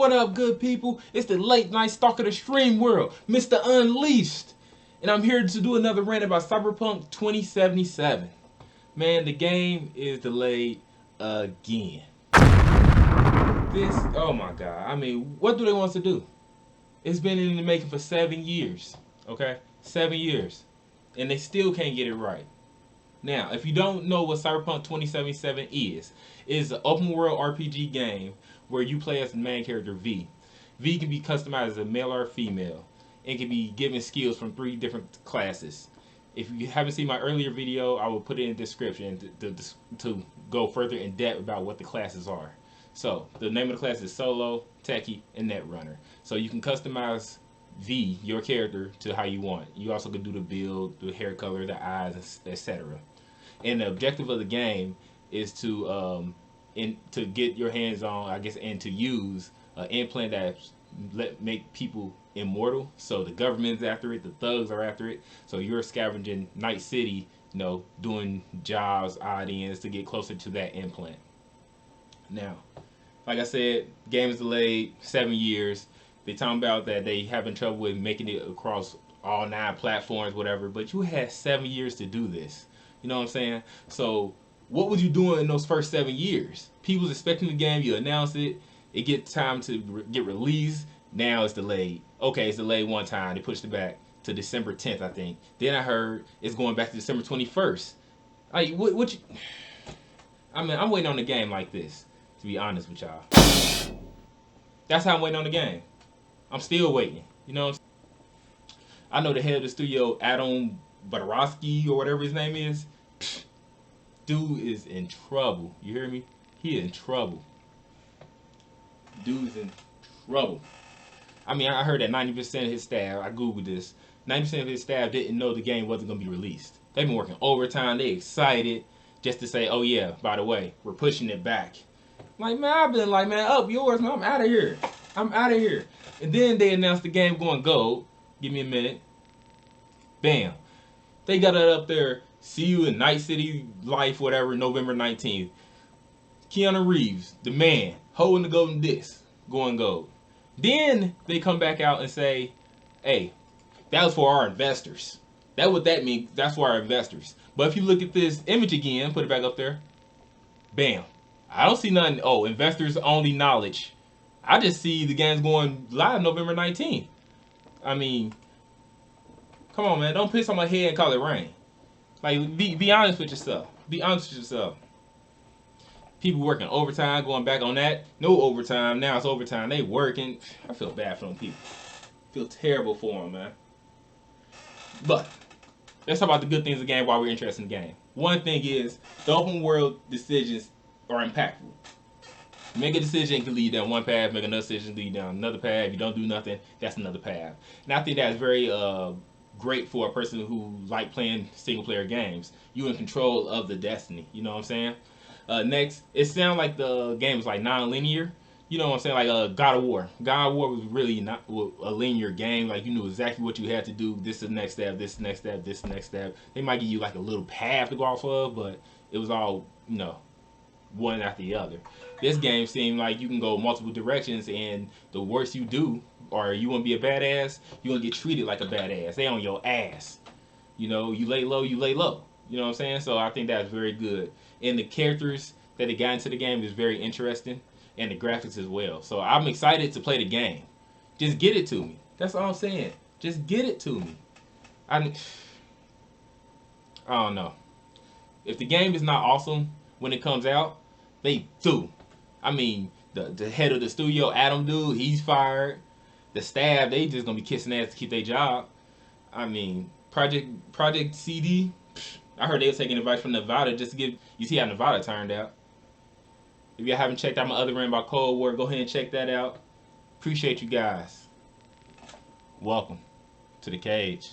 What up, good people? It's the late night stalk of the stream world, Mr. Unleashed. And I'm here to do another rant about Cyberpunk 2077. Man, the game is delayed again. Oh my god. I mean, what do they want us to do? It's been in the making for 7 years. Okay? 7 years. And they still can't get it right. Now, if you don't know what Cyberpunk 2077 is, it is an open world RPG game where you play as the main character V. V can be customized as a male or a female and can be given skills from 3 different classes. If you haven't seen my earlier video, I will put it in the description to go further in depth about what the classes are. So, the name of the class is Solo, Techie, and Netrunner. So you can customize V, your character, to how you want. You also can do the build, the hair color, the eyes, etc. And the objective of the game is to get your hands on, I guess, and to use an implant that make people immortal. So the government's after it, the thugs are after it. So you're scavenging Night City, you know, doing jobs, odd ends to get closer to that implant. Now, like I said, game is delayed 7 years. They talking about that they having trouble with making it across all 9 platforms, whatever. But you had 7 years to do this. You know what I'm saying? So what was you doing in those first 7 years? People's expecting the game, you announce it, it gets time to get released. Now it's delayed. Okay, it's delayed one time. They pushed it back to December 10th, I think. Then I heard it's going back to December 21st. Like, what you... I mean, I'm waiting on the game like this, to be honest with y'all. That's how I'm waiting on the game. I'm still waiting. You know what I'm saying? I know the head of the studio, Adam Badarowski, or whatever his name is. Dude is in trouble. You hear me? He in trouble. Dude's in trouble. I mean, I heard that 90% of his staff, I googled this, 90% of his staff didn't know the game wasn't going to be released. They've been working overtime. They excited just to say, oh yeah, by the way, we're pushing it back. Like, man, I've been like, man, up yours, man. I'm out of here. I'm out of here. And then they announced the game going gold. Give me a minute. Bam. They got it up there. See you in Night City Life, whatever, November 19th. Keanu Reeves, the man, holding the golden disc, going gold. Then they come back out and say, hey, that was for our investors. That's what that means. That's for our investors. But if you look at this image again, put it back up there. Bam. I don't see nothing. Oh, investors only knowledge. I just see the game's going live November 19th. I mean, come on, man. Don't piss on my head and call it rain. Like, be honest with yourself. Be honest with yourself. People working overtime, going back on that. No overtime. Now it's overtime. They working. I feel bad for them people. I feel terrible for them, man. But let's talk about the good things of the game while we're interested in the game. One thing is, the open world decisions are impactful. Make a decision, it can lead down one path. Make another decision, lead down another path. If you don't do nothing, that's another path. And I think that's very great for a person who like playing single player games. You in control of the destiny. You know what I'm saying? Next, it sounds like the game is like non-linear. You know what I'm saying? Like God of War. God of War was really not a linear game. Like, you knew exactly what you had to do. This is the next step. This is the next step. This is the next step. They might give you like a little path to go off of, but it was all, you know, one after the other. This game seemed like you can go multiple directions, and the worse you do, or you want to be a badass, you want to get treated like a badass. They on your ass. You know, you lay low, you lay low. You know what I'm saying? So I think that's very good. And the characters that they got into the game is very interesting, and the graphics as well. So I'm excited to play the game. Just get it to me. That's all I'm saying. Just get it to me. I don't know. If the game is not awesome when it comes out, they do. I mean, the head of the studio, Adam dude, he's fired. The staff, they just gonna be kissing ass to keep their job. I mean, Project CD, I heard they were taking advice from Nevada just to give. You see how Nevada turned out. If you haven't checked out my other rant about Cold War, go ahead and check that out. Appreciate you guys. Welcome to the cage.